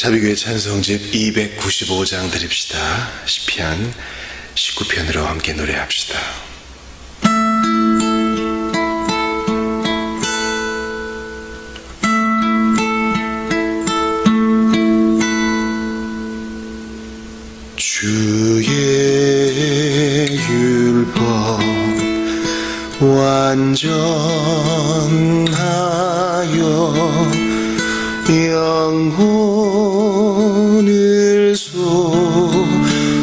자비교회 찬송집 295장 드립시다. 시편 19편으로 함께 노래합시다. 주의 율법 완전하여 영혼을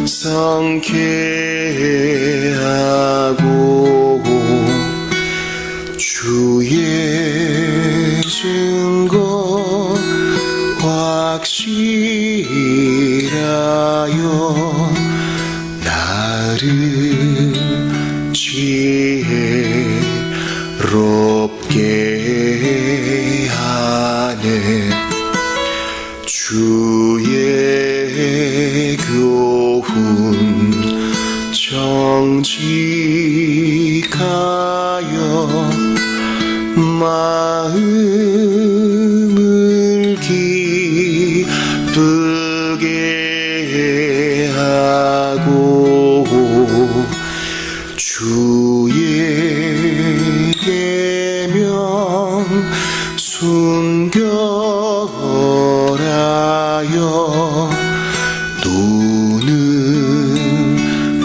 소성케 하고 주의 증거 확실하여 나를 지혜롭게 하네. 주의 교훈 정직하여 마음을 기쁘게 하고 주의 계명 순결하여 눈을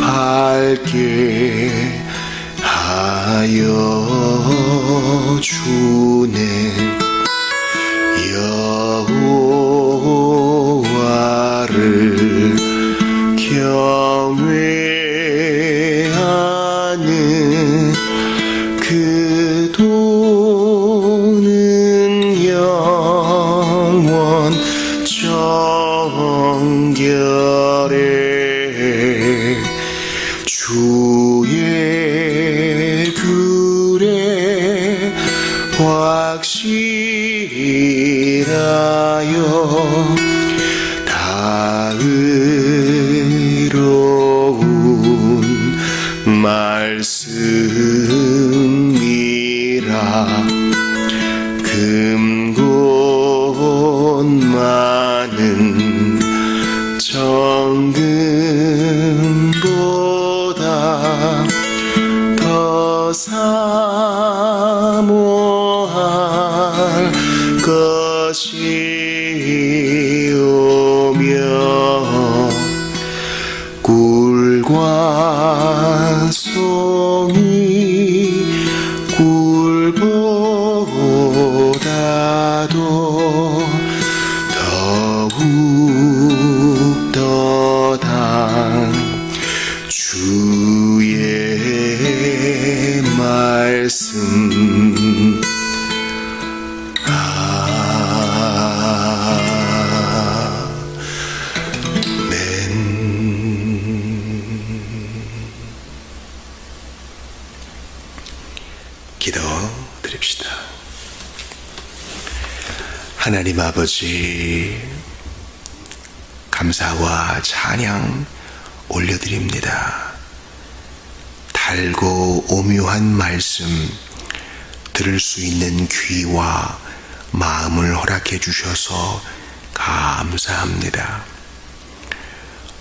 밝게 하여 주네. 여호와를 경외하는 그 도는 영원 정결해. 주의 규례 확실하여 다 의로운 말씀이라. 금곧 많은 정금보다 더 사모할 것이오며 꿀과 송이 꿀보다도 더욱 더 단 주의 말씀. 기도 드립시다. 하나님 아버지, 감사와 찬양 올려드립니다. 달고 오묘한 말씀 들을 수 있는 귀와 마음을 허락해 주셔서 감사합니다.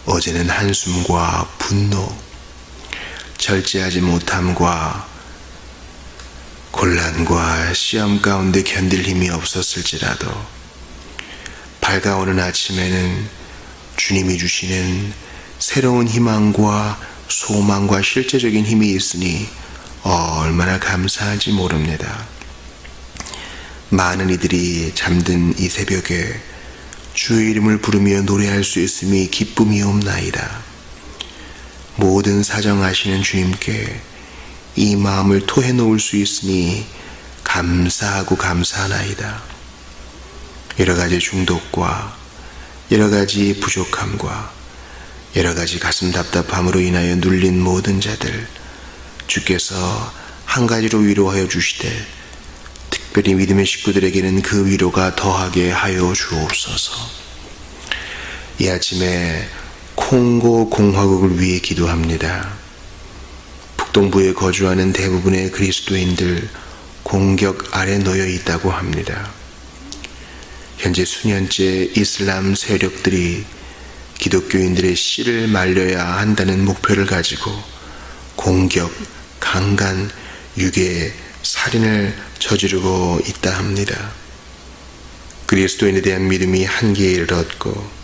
어제는 한숨과 분노, 절제하지 못함과 곤란과 시험 가운데 견딜 힘이 없었을지라도 밝아오는 아침에는 주님이 주시는 새로운 희망과 소망과 실제적인 힘이 있으니 얼마나 감사한지 모릅니다. 많은 이들이 잠든 이 새벽에 주의 이름을 부르며 노래할 수 있음이 기쁨이옵나이다. 모든 사정 아시는 주님께 이 마음을 토해 놓을 수 있으니 감사하고 감사하나이다. 여러 가지 중독과 여러 가지 부족함과 여러 가지 가슴 답답함으로 인하여 눌린 모든 자들, 주께서 한 가지로 위로하여 주시되 특별히 믿음의 식구들에게는 그 위로가 더하게 하여 주옵소서. 이 아침에 콩고 공화국을 위해 기도합니다. 북동부에 거주하는 대부분의 그리스도인들 공격 아래 놓여 있다고 합니다. 현재 수년째 이슬람 세력들이 기독교인들의 씨를 말려야 한다는 목표를 가지고 공격, 강간, 유괴, 살인을 저지르고 있다 합니다. 그리스도인에 대한 믿음이 한계에 이르렀고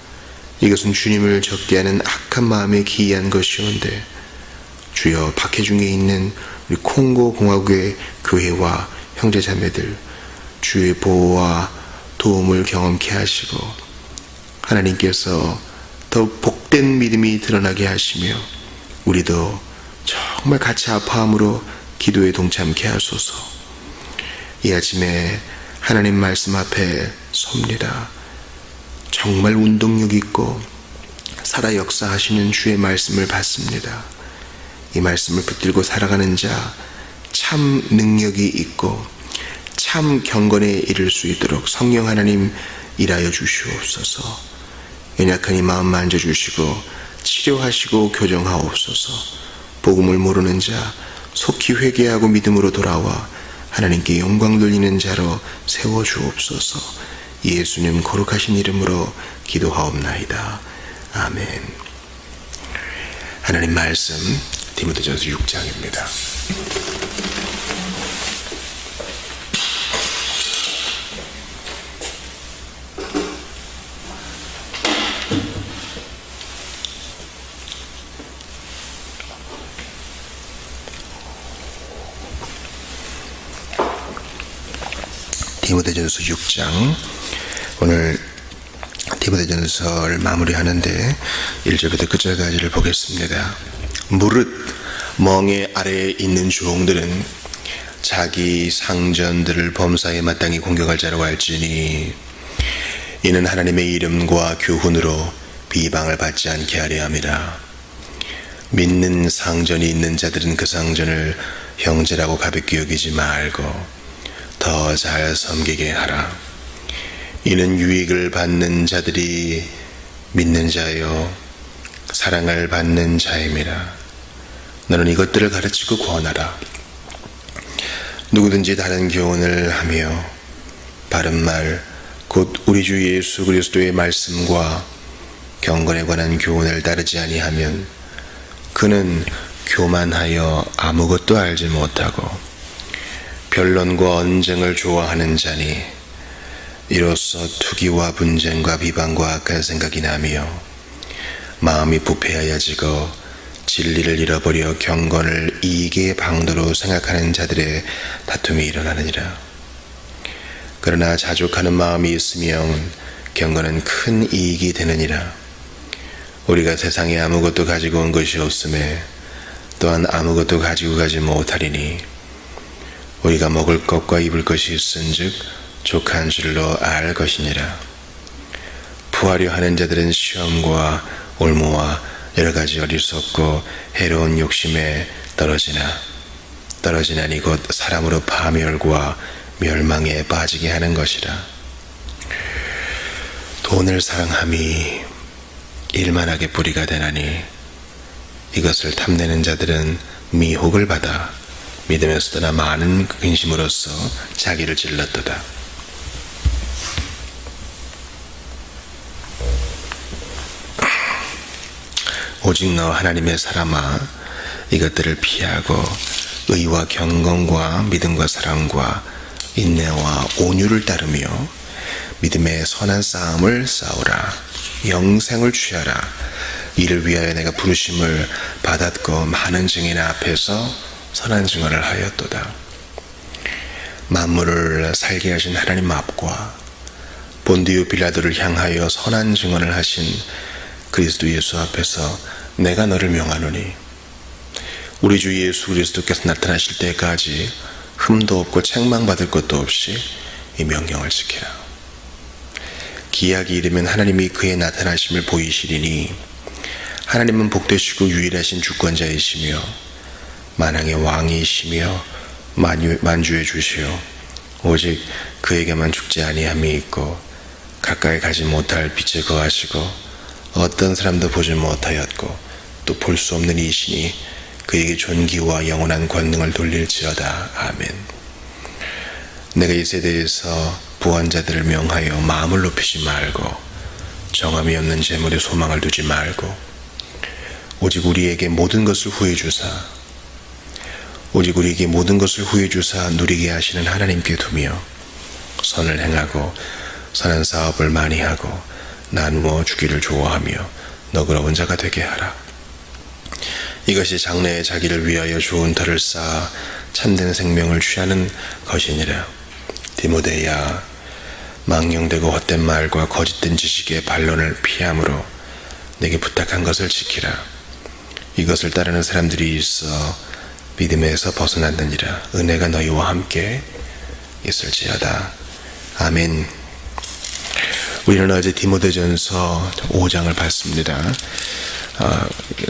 이것은 주님을 적대하는 악한 마음에 기이한 것이온데 주여 박해중에 있는 우리 콩고 공화국의 교회와 형제자매들 주의 보호와 도움을 경험케 하시고 하나님께서 더욱 복된 믿음이 드러나게 하시며 우리도 정말 같이 아파함으로 기도에 동참케 하소서. 이 아침에 하나님 말씀 앞에 섭니다. 정말 운동력 있고 살아 역사하시는 주의 말씀을 받습니다. 이 말씀을 붙들고 살아가는 자 참 능력이 있고 참 경건에 이를 수 있도록 성령 하나님 일하여 주시옵소서. 연약한 이 마음 만져주시고 치료하시고 교정하옵소서. 복음을 모르는 자 속히 회개하고 믿음으로 돌아와 하나님께 영광 돌리는 자로 세워주옵소서. 예수님 거룩하신 이름으로 기도하옵나이다. 아멘. 하나님 말씀 디모데전서 6장입니다. 디모데전서 6장 오늘 디모데전서를 마무리하는데 1절부터 끝절까지를 보겠습니다. 무릇 멍에 아래에 있는 종들은 자기 상전들을 범사에 마땅히 공격할 자라고 할지니 이는 하나님의 이름과 교훈으로 비방을 받지 않게 하려 함이라. 믿는 상전이 있는 자들은 그 상전을 형제라고 가볍게 여기지 말고 더 잘 섬기게 하라. 이는 유익을 받는 자들이 믿는 자요 사랑을 받는 자임이라. 너는 이것들을 가르치고 권하라. 누구든지 다른 교훈을 하며 바른 말 곧 우리 주 예수 그리스도의 말씀과 경건에 관한 교훈을 따르지 아니하면 그는 교만하여 아무것도 알지 못하고 변론과 언쟁을 좋아하는 자니 이로써 투기와 분쟁과 비방과 악한 생각이 나며 마음이 부패하여지고 진리를 잃어버려 경건을 이익의 방도로 생각하는 자들의 다툼이 일어나느니라. 그러나 자족하는 마음이 있으면 경건은 큰 이익이 되느니라. 우리가 세상에 아무것도 가지고 온 것이 없음에 또한 아무것도 가지고 가지 못하리니 우리가 먹을 것과 입을 것이 있은즉 족한 줄로 알 것이니라. 부하려 하는 자들은 시험과 올무와 여러 가지 어리석고 해로운 욕심에 떨어지나니 곧 사람으로 파멸과 멸망에 빠지게 하는 것이라. 돈을 사랑함이 일만하게 뿌리가 되나니 이것을 탐내는 자들은 미혹을 받아 믿음에서 떠나 많은 근심으로써 자기를 찔렀도다. 오직 너 하나님의 사람아 이것들을 피하고 의와 경건과 믿음과 사랑과 인내와 온유를 따르며 믿음의 선한 싸움을 싸우라. 영생을 취하라. 이를 위하여 내가 부르심을 받았고 많은 증인 앞에서 선한 증언을 하였도다. 만물을 살게 하신 하나님 앞과 본디오 빌라도를 향하여 선한 증언을 하신 그리스도 예수 앞에서 내가 너를 명하노니 우리 주 예수 그리스도께서 나타나실 때까지 흠도 없고 책망받을 것도 없이 이 명령을 지키라. 기약이 이르면 하나님이 그의 나타나심을 보이시리니 하나님은 복되시고 유일하신 주권자이시며 만왕의 왕이시며 만주의 주시오 오직 그에게만 죽지 아니함이 있고 가까이 가지 못할 빛에 거하시고 어떤 사람도 보지 못하였고 또 볼 수 없는 이시니 그에게 존귀와 영원한 권능을 돌릴지어다. 아멘. 내가 이 세대에서 부한 자들을 명하여 마음을 높이지 말고 정함이 없는 재물에 소망을 두지 말고 오직 우리에게 모든 것을 후해 주사 누리게 하시는 하나님께 두며 선을 행하고 선한 사업을 많이 하고 나누어 주기를 좋아하며 너그러운 자가 되게 하라. 이것이 장래에 자기를 위하여 좋은 터를 쌓아 참된 생명을 취하는 것이니라. 디모데야, 망령되고 헛된 말과 거짓된 지식의 반론을 피함으로 내게 부탁한 것을 지키라. 이것을 따르는 사람들이 있어 믿음에서 벗어났느니라. 은혜가 너희와 함께 있을지어다. 아멘. 우리는 어제 디모데전서 5장을 봤습니다.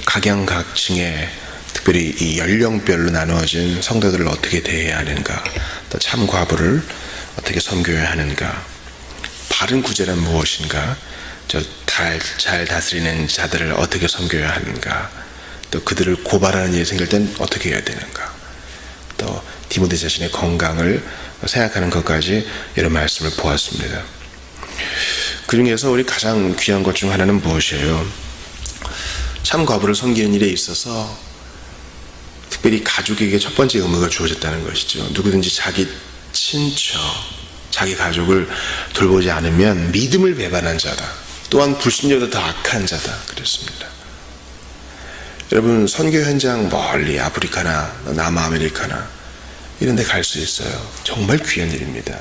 각양각층의 특별히 이 연령별로 나누어진 성도들을 어떻게 대해야 하는가, 또 참과부를 어떻게 섬겨야 하는가, 바른 구제란 무엇인가, 잘 다스리는 자들을 어떻게 섬겨야 하는가, 또 그들을 고발하는 일이 생길 땐 어떻게 해야 되는가, 또 디모데 자신의 건강을 생각하는 것까지 이런 말씀을 보았습니다. 그 중에서 우리 가장 귀한 것 중 하나는 무엇이에요? 참과부를 섬기는 일에 있어서 특별히 가족에게 첫 번째 의무가 주어졌다는 것이죠. 누구든지 자기 친척, 자기 가족을 돌보지 않으면 믿음을 배반한 자다. 또한 불신자보다 더 악한 자다. 그랬습니다. 여러분, 선교 현장 멀리 아프리카나 남아메리카나 이런 데 갈 수 있어요. 정말 귀한 일입니다.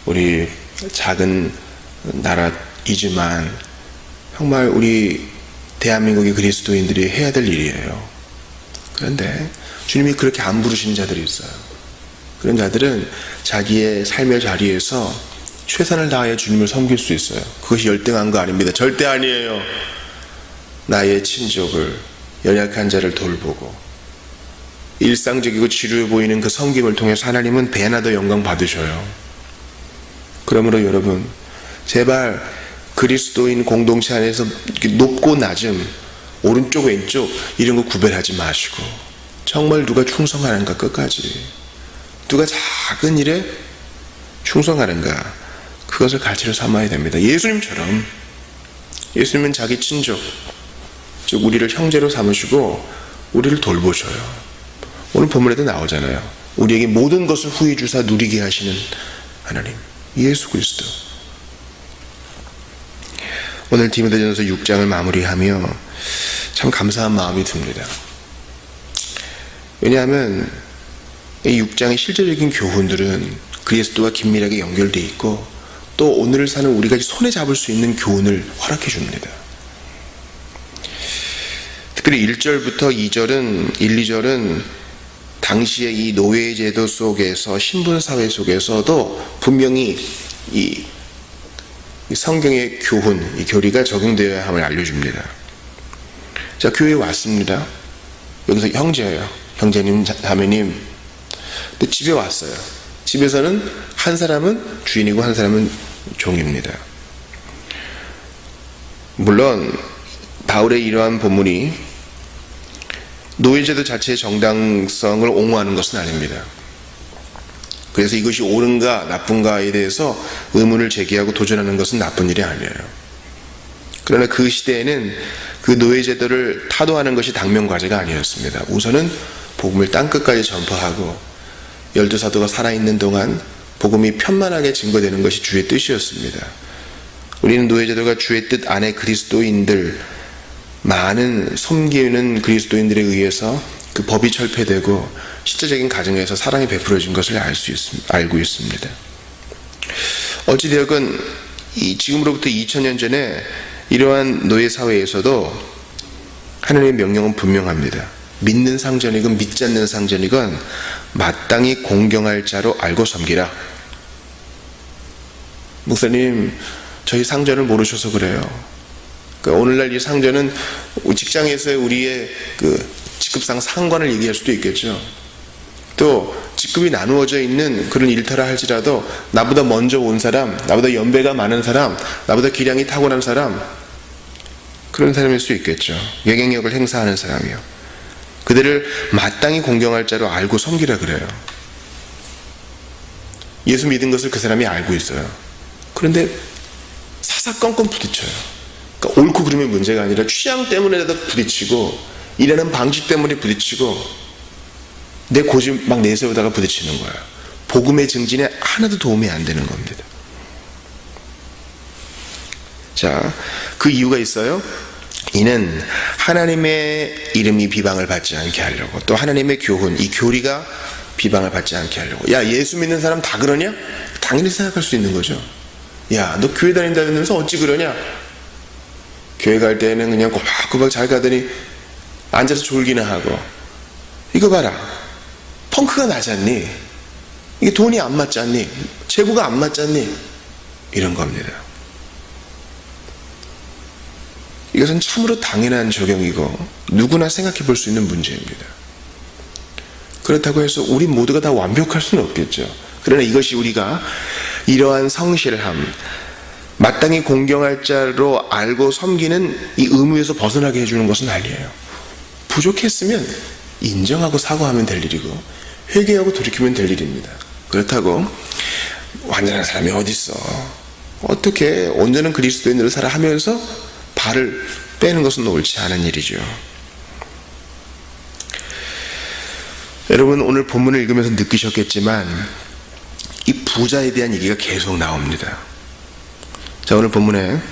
우리 작은 나라이지만 정말 우리 대한민국의 그리스도인들이 해야 될 일이에요. 그런데 주님이 그렇게 안 부르시는 자들이 있어요. 그런 자들은 자기의 삶의 자리에서 최선을 다하여 주님을 섬길 수 있어요. 그것이 열등한 거 아닙니다. 절대 아니에요. 나의 친족을, 연약한 자를 돌보고 일상적이고 지루해 보이는 그 섬김을 통해서 하나님은 배나 더 영광 받으셔요. 그러므로 여러분, 제발 그리스도인 공동체 안에서 높고 낮음, 오른쪽 왼쪽 이런 거 구별하지 마시고 정말 누가 충성하는가, 끝까지 누가 작은 일에 충성하는가, 그것을 가치로 삼아야 됩니다. 예수님처럼, 예수님은 자기 친족, 즉 우리를 형제로 삼으시고 우리를 돌보셔요. 오늘 본문에도 나오잖아요. 우리에게 모든 것을 후히 주사 누리게 하시는 하나님, 예수 그리스도. 오늘 디모데전서 6장을 마무리하며 참 감사한 마음이 듭니다. 왜냐하면 이 6장의 실제적인 교훈들은 그리스도와 긴밀하게 연결되어 있고 또 오늘을 사는 우리가 손에 잡을 수 있는 교훈을 허락해 줍니다. 특별히 1절부터 2절은 1, 2절은 당시의 이 노예제도 속에서, 신분사회 속에서도 분명히 이 성경의 교훈, 이 교리가 적용되어야 함을 알려줍니다. 자, 교회에 왔습니다. 여기서 형제예요. 형제님, 자매님. 근데 집에 왔어요. 집에서는 한 사람은 주인이고 한 사람은 종입니다. 물론 바울의 이러한 본문이 노예제도 자체의 정당성을 옹호하는 것은 아닙니다. 그래서 이것이 옳은가 나쁜가에 대해서 의문을 제기하고 도전하는 것은 나쁜 일이 아니에요. 그러나 그 시대에는 그 노예제도를 타도하는 것이 당면과제가 아니었습니다. 우선은 복음을 땅끝까지 전파하고 12사도가 살아있는 동안 복음이 편만하게 증거되는 것이 주의 뜻이었습니다. 우리는 노예제도가 주의 뜻 안에 그리스도인들, 많은 섬기는 그리스도인들에 의해서 그 법이 철폐되고 실제적인 가정에서 사랑이 베풀어진 것을 알고 있습니다. 어찌되었건 지금으로부터 2000년 전에 이러한 노예사회에서도 하나님의 명령은 분명합니다. 믿는 상전이건 믿지 않는 상전이건 마땅히 공경할 자로 알고 섬기라. 목사님, 저희 상전을 모르셔서 그래요. 그러니까 오늘날 이 상전은 직장에서의 우리의 직급상 상관을 얘기할 수도 있겠죠. 또 직급이 나누어져 있는 그런 일터라 할지라도 나보다 먼저 온 사람, 나보다 연배가 많은 사람, 나보다 기량이 탁월한 사람, 그런 사람일 수 있겠죠. 영향력을 행사하는 사람이요. 그들을 마땅히 공경할 자로 알고 섬기라 그래요. 예수 믿은 것을 그 사람이 알고 있어요. 그런데 사사건건 부딪혀요. 그러니까 옳고 그름의 문제가 아니라 취향 때문에라도 부딪히고, 일하는 방식 때문에 부딪히고, 내 고집 막 내세우다가 부딪히는 거예요. 복음의 증진에 하나도 도움이 안 되는 겁니다. 자, 그 이유가 있어요. 이는 하나님의 이름이 비방을 받지 않게 하려고, 또 하나님의 교훈, 이 교리가 비방을 받지 않게 하려고. 야, 예수 믿는 사람 다 그러냐? 당연히 생각할 수 있는 거죠. 야, 너 교회 다닌다면서 어찌 그러냐? 교회 갈 때는 그냥 꼬박꼬박 잘 가더니 앉아서 졸기나 하고, 이거 봐라, 펑크가 나지 않니? 이게 돈이 안 맞지 않니? 재고가 안 맞지 않니? 이런 겁니다. 이것은 참으로 당연한 적용이고 누구나 생각해 볼 수 있는 문제입니다. 그렇다고 해서 우리 모두가 다 완벽할 수는 없겠죠. 그러나 이것이 우리가 이러한 성실함, 마땅히 공경할 자로 알고 섬기는 이 의무에서 벗어나게 해주는 것은 아니에요. 부족했으면 인정하고 사과하면 될 일이고 회개하고 돌이키면 될 일입니다. 그렇다고 완전한 사람이 어디 있어, 어떻게 온전한 그리스도인으로 살아 하면서 발을 빼는 것은 옳지 않은 일이죠. 여러분, 오늘 본문을 읽으면서 느끼셨겠지만 이 부자에 대한 얘기가 계속 나옵니다. 자, 오늘 본문에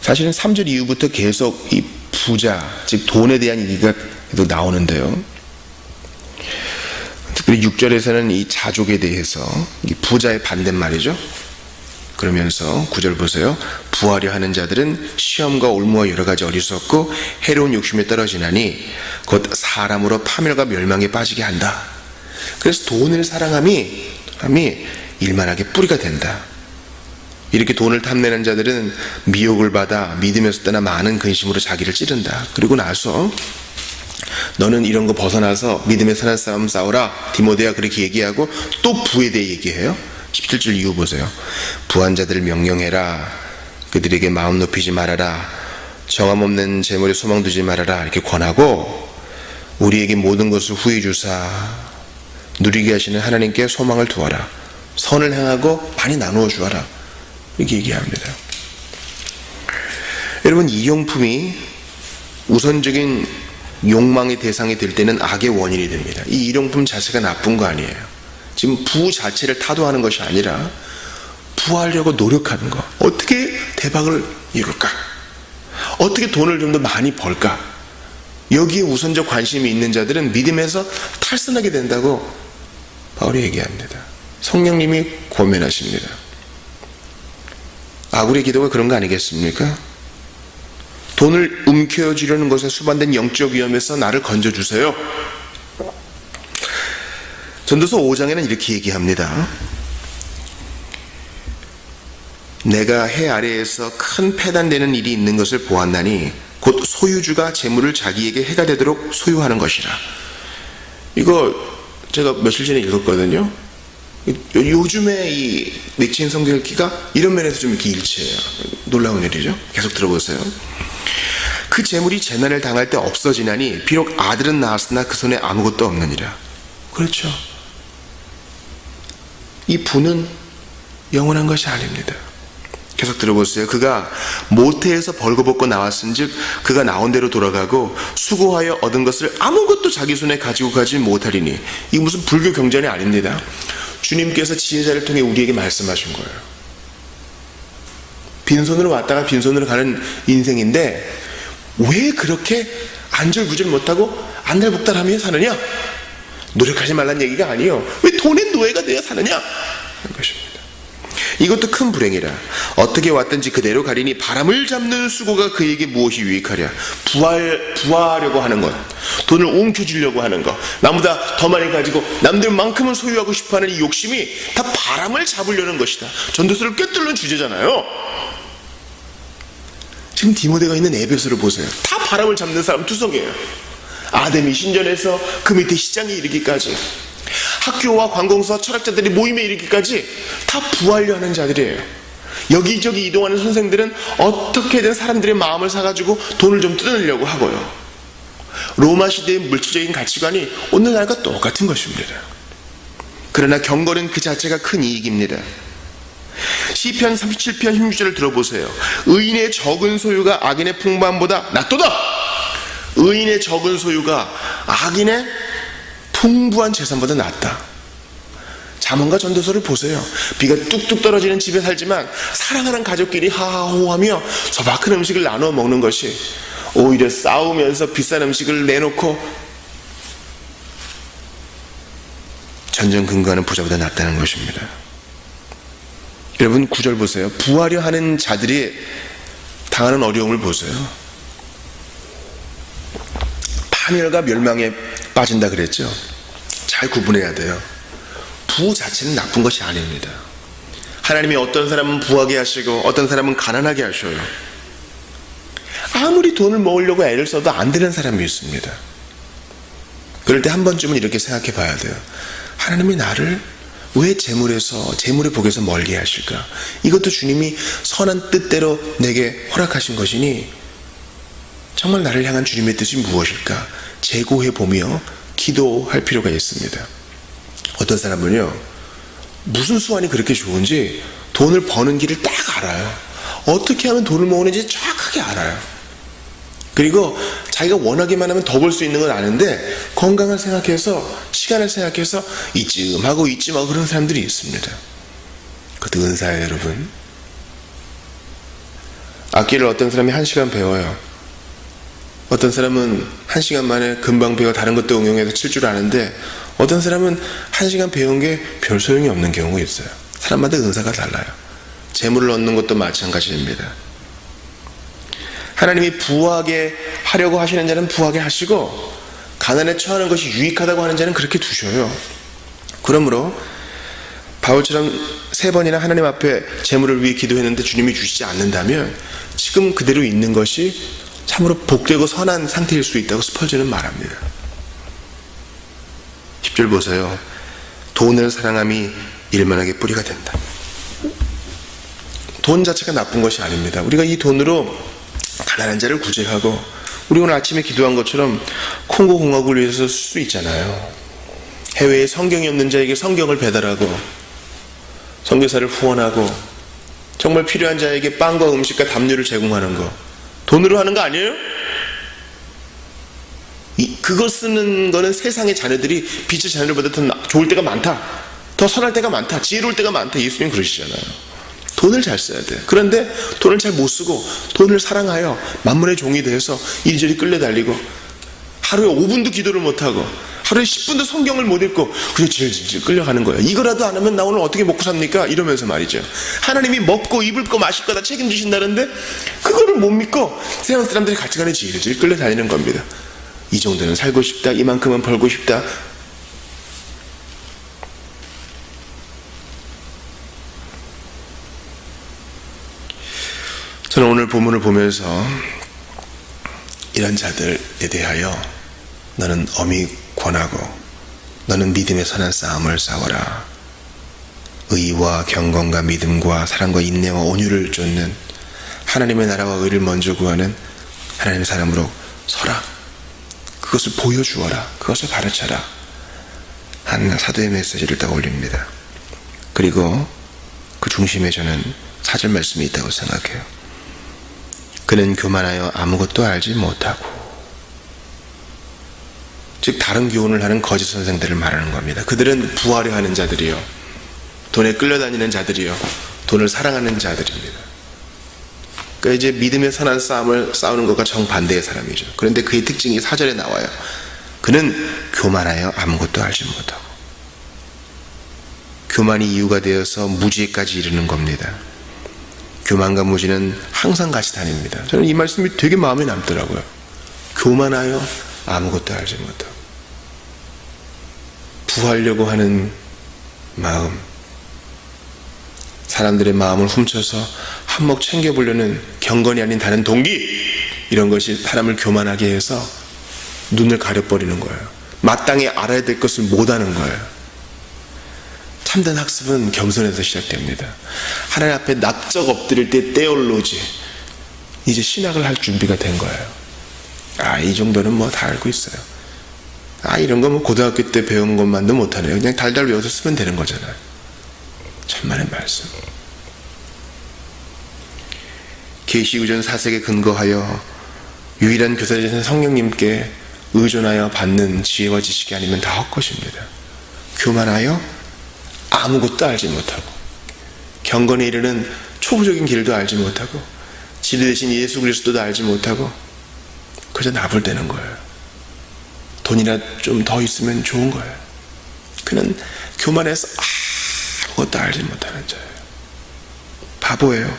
사실은 3절 이후부터 계속 이 부자, 즉 돈에 대한 얘기가 계속 나오는데요. 특별히 6절에서는 이 자족에 대해서, 이 부자의 반대말이죠. 그러면서 9절 보세요. 부하려 하는 자들은 시험과 올무와 여러 가지 어리석고 해로운 욕심에 떨어지나니 곧 사람으로 파멸과 멸망에 빠지게 한다. 그래서 돈을 사랑함이 일만하게 뿌리가 된다. 이렇게 돈을 탐내는 자들은 미혹을 받아 믿음에서 떠나 많은 근심으로 자기를 찌른다. 그리고 나서 너는 이런 거 벗어나서 믿음의 선한 싸움 싸우라, 디모데야, 그렇게 얘기하고 또 부에 대해 얘기해요. 17절 이후 보세요. 부한 자들을 명령해라. 그들에게 마음 높이지 말아라. 정함 없는 재물에 소망 두지 말아라. 이렇게 권하고, 우리에게 모든 것을 후히 주사 누리게 하시는 하나님께 소망을 두어라. 선을 행하고 많이 나누어 주어라. 이렇게 얘기합니다. 여러분, 이 용품이 우선적인 욕망의 대상이 될 때는 악의 원인이 됩니다. 이 일용품 자체가 나쁜 거 아니에요. 지금 부 자체를 타도하는 것이 아니라 부하려고 노력하는 거. 어떻게 대박을 이룰까? 어떻게 돈을 좀 더 많이 벌까? 여기에 우선적 관심이 있는 자들은 믿음에서 탈선하게 된다고 바울이 얘기합니다. 성령님이 고면하십니다. 아굴의 기도가 그런 거 아니겠습니까? 돈을 움켜쥐려는 것에 수반된 영적 위험에서 나를 건져주세요. 전도서 5장에는 이렇게 얘기합니다. 내가 해 아래에서 큰 패단되는 일이 있는 것을 보았나니 곧 소유주가 재물을 자기에게 해가 되도록 소유하는 것이라. 이거 제가 며칠 전에 읽었거든요. 요즘에 이 닉친 성경 읽기가 이런 면에서 좀 이렇게 일치해요. 놀라운 일이죠. 계속 들어보세요. 그 재물이 재난을 당할 때 없어지나니 비록 아들은 낳았으나 그 손에 아무것도 없느니라. 그렇죠. 이 부는 영원한 것이 아닙니다. 계속 들어보세요. 그가 모태에서 벌거벗고 나왔은즉 그가 나온 대로 돌아가고 수고하여 얻은 것을 아무것도 자기 손에 가지고 가지 못하리니. 이게 무슨 불교 경전이 아닙니다. 주님께서 지혜자를 통해 우리에게 말씀하신 거예요. 빈손으로 왔다가 빈손으로 가는 인생인데 왜 그렇게 안절부절 못하고 안달복달하며 사느냐? 노력하지 말란 얘기가 아니에요. 왜 돈의 노예가 되어 사느냐? 하는 것입니다. 이것도 큰 불행이라. 어떻게 왔든지 그대로 가리니 바람을 잡는 수고가 그에게 무엇이 유익하랴. 부하려고 하는 것, 돈을 옮겨주려고 하는 것, 나보다 더 많이 가지고 남들만큼은 소유하고 싶어하는 이 욕심이 다 바람을 잡으려는 것이다. 전도서를 꿰뚫는 주제잖아요. 지금 디모데가 있는 에베소를 보세요. 다 바람을 잡는 사람 투성이에요. 아담이 신전에서 그 밑에 시장에 이르기까지, 학교와 관공서 철학자들이 모임에 이르기까지 다 부하려 하는 자들이에요. 여기저기 이동하는 선생들은 어떻게든 사람들의 마음을 사가지고 돈을 좀 뜯어내려고 하고요. 로마 시대의 물질적인 가치관이 오늘날과 똑같은 것입니다. 그러나 경건은 그 자체가 큰 이익입니다. 시편 37편 16절을 들어보세요. 의인의 적은 소유가 악인의 풍부함보다 낫도다. 의인의 적은 소유가 악인의 풍부한 재산보다 낫다. 잠언과 전도서를 보세요. 비가 뚝뚝 떨어지는 집에 살지만 사랑하는 가족끼리 하하호하며 소박한 음식을 나누어 먹는 것이 오히려 싸우면서 비싼 음식을 내놓고 전쟁 근거하는 부자보다 낫다는 것입니다. 여러분 9절 보세요. 부하려 하는 자들이 당하는 어려움을 보세요. 파멸과 멸망에 빠진다 그랬죠. 잘 구분해야 돼요. 부 자체는 나쁜 것이 아닙니다. 하나님이 어떤 사람은 부하게 하시고 어떤 사람은 가난하게 하셔요. 아무리 돈을 모으려고 애를 써도 안 되는 사람이 있습니다. 그럴 때 한 번쯤은 이렇게 생각해 봐야 돼요. 하나님이 나를 왜 재물의 복에서 멀게 하실까? 이것도 주님이 선한 뜻대로 내게 허락하신 것이니 정말 나를 향한 주님의 뜻이 무엇일까? 재고해 보며 기도할 필요가 있습니다. 어떤 사람은요, 무슨 수완이 그렇게 좋은지 돈을 버는 길을 딱 알아요. 어떻게 하면 돈을 모으는지 정확하게 알아요. 그리고 자기가 원하기만 하면 더 벌 수 있는 건 아는데 건강을 생각해서 시간을 생각해서 이쯤하고 그런 사람들이 있습니다. 그것도 은사예요, 여러분. 악기를 어떤 사람이 1시간 배워요. 어떤 사람은 1시간 만에 금방 배워 다른 것도 응용해서 칠 줄 아는데 어떤 사람은 1시간 배운 게 별 소용이 없는 경우가 있어요. 사람마다 은사가 달라요. 재물을 얻는 것도 마찬가지입니다. 하나님이 부하게 하려고 하시는 자는 부하게 하시고 가난에 처하는 것이 유익하다고 하는 자는 그렇게 두셔요. 그러므로 바울처럼 3번이나 하나님 앞에 재물을 위해 기도했는데 주님이 주시지 않는다면 지금 그대로 있는 것이 참으로 복되고 선한 상태일 수 있다고 스펄전은 말합니다. 10절 보세요. 돈을 사랑함이 일만하게 뿌리가 된다. 돈 자체가 나쁜 것이 아닙니다. 우리가 이 돈으로 가난한 자를 구제하고 우리 오늘 아침에 기도한 것처럼 콩고 공화국을 위해서 쓸 수 있잖아요. 해외에 성경이 없는 자에게 성경을 배달하고 선교사를 후원하고 정말 필요한 자에게 빵과 음식과 담요를 제공하는 거 돈으로 하는 거 아니에요? 그거 쓰는 거는 세상의 자녀들이 빛의 자녀들보다 더 좋을 때가 많다, 더 선할 때가 많다, 지혜로울 때가 많다. 예수님 그러시잖아요. 돈을 잘 써야 돼. 그런데 돈을 잘 못 쓰고 돈을 사랑하여 만문의 종이 되어서 이리저리 끌려다니고 하루에 5분도 기도를 못하고 하루에 10분도 성경을 못 읽고 그냥 질질 끌려가는 거예요. 이거라도 안 하면 나 오늘 어떻게 먹고 삽니까? 이러면서 말이죠. 하나님이 먹고 입을 거 마실 거 다 책임지신다는데 그거를 못 믿고 세상 사람들이 같이 가는 질질 끌려다니는 겁니다. 이 정도는 살고 싶다, 이만큼은 벌고 싶다. 저는 오늘 본문을 보면서 이런 자들에 대하여 너는 엄히 권하고 너는 믿음의 선한 싸움을 싸워라. 의와 경건과 믿음과 사랑과 인내와 온유를 쫓는 하나님의 나라와 의를 먼저 구하는 하나님의 사람으로 서라. 그것을 보여주어라. 그것을 가르쳐라. 한 사도의 메시지를 딱 올립니다. 그리고 그 중심에 저는 4절 말씀이 있다고 생각해요. 그는 교만하여 아무것도 알지 못하고, 즉 다른 교훈을 하는 거짓 선생들을 말하는 겁니다. 그들은 부하려 하는 자들이요, 돈에 끌려다니는 자들이요, 돈을 사랑하는 자들입니다. 그러니까 이제 믿음의 선한 싸움을 싸우는 것과 정반대의 사람이죠. 그런데 그의 특징이 4절에 나와요. 그는 교만하여 아무것도 알지 못하고. 교만이 이유가 되어서 무지에까지 이르는 겁니다. 교만과 무지는 항상 같이 다닙니다. 저는 이 말씀이 되게 마음에 남더라고요. 교만하여 아무것도 알지 못하고. 부하려고 하는 마음, 사람들의 마음을 훔쳐서 한몫 챙겨보려는 경건이 아닌 다른 동기, 이런 것이 사람을 교만하게 해서 눈을 가려버리는 거예요. 마땅히 알아야 될 것을 못하는 거예요. 참된 학습은 겸손에서 시작됩니다. 하나님 앞에 납작 엎드릴 때 때올로지, 이제 신학을 할 준비가 된 거예요. 이 정도는 뭐 다 알고 있어요. 이런 거 뭐 고등학교 때 배운 것만도 못하네요. 그냥 달달 외워서 쓰면 되는 거잖아요. 천만의 말씀. 계시구전 4색에 근거하여 유일한 교사되신 성령님께 의존하여 받는 지혜와 지식이 아니면 다 헛것입니다. 교만하여 아무것도 알지 못하고 경건에 이르는 초보적인 길도 알지 못하고 진리 대신 예수 그리스도도 알지 못하고 그저 나불대는 거예요. 돈이나 좀 더 있으면 좋은 거예요. 그는 교만해서 아무것도 알지 못하는 자예요. 바보예요.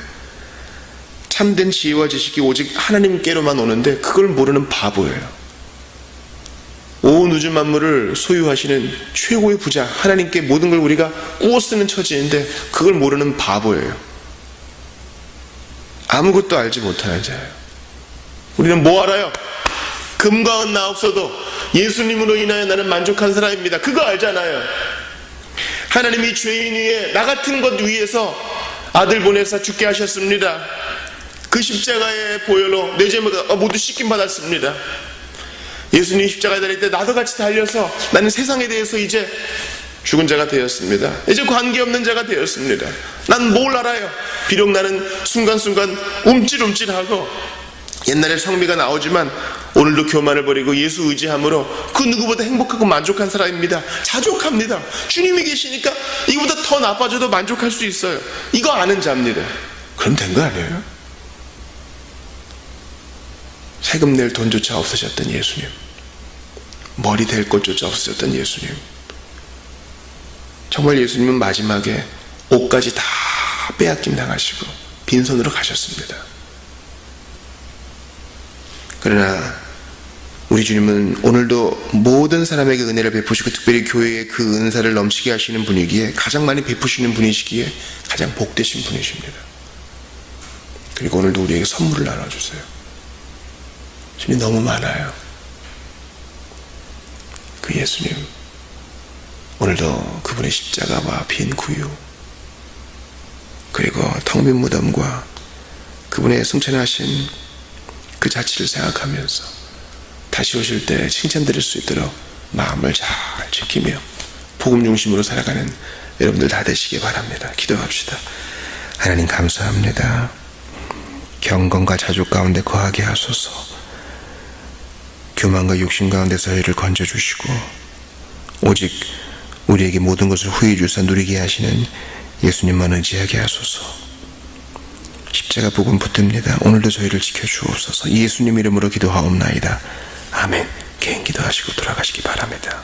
참된 지혜와 지식이 오직 하나님께로만 오는데 그걸 모르는 바보예요. 온 우주 만물을 소유하시는 최고의 부자 하나님께 모든 걸 우리가 꾸어 쓰는 처지인데 그걸 모르는 바보예요. 아무것도 알지 못하는 자예요. 우리는 뭐 알아요? 금과 은 나 없어도 예수님으로 인하여 나는 만족한 사람입니다. 그거 알잖아요. 하나님이 죄인 위에 나 같은 것 위해서 아들 보내사 죽게 하셨습니다. 그 십자가의 보혈로 내 죄가 모두 씻김 받았습니다. 예수님이 십자가에 달릴 때 나도 같이 달려서 나는 세상에 대해서 이제 죽은 자가 되었습니다. 이제 관계없는 자가 되었습니다. 난 뭘 알아요? 비록 나는 순간순간 움찔움찔하고 옛날에 성미가 나오지만 오늘도 교만을 버리고 예수 의지함으로 그 누구보다 행복하고 만족한 사람입니다. 자족합니다. 주님이 계시니까 이거보다 더 나빠져도 만족할 수 있어요. 이거 아는 자입니다. 그럼 된 거 아니에요? 세금 낼 돈조차 없으셨던 예수님, 머리 될 것조차 없으셨던 예수님, 정말 예수님은 마지막에 옷까지 다 빼앗김 당하시고 빈손으로 가셨습니다. 그러나 우리 주님은 오늘도 모든 사람에게 은혜를 베푸시고 특별히 교회에 그 은사를 넘치게 하시는 분이기에 가장 많이 베푸시는 분이시기에 가장 복되신 분이십니다. 그리고 오늘도 우리에게 선물을 나눠주세요. 주님 너무 많아요. 그 예수님, 오늘도 그분의 십자가와 빈 구유, 그리고 텅 빈 무덤과 그분의 승천하신 그 자취를 생각하면서 다시 오실 때 칭찬드릴 수 있도록 마음을 잘 지키며 복음 중심으로 살아가는 여러분들 다 되시기 바랍니다. 기도합시다. 하나님 감사합니다. 경건과 자족 가운데 거하게 하소서. 교만과 욕심 가운데서 저희를 건져주시고 오직 우리에게 모든 것을 후히 주사 누리게 하시는 예수님만 의지하게 하소서. 십자가 복음 붙듭니다. 오늘도 저희를 지켜주옵소서. 예수님 이름으로 기도하옵나이다. 아멘. 개인 기도하시고 돌아가시기 바랍니다.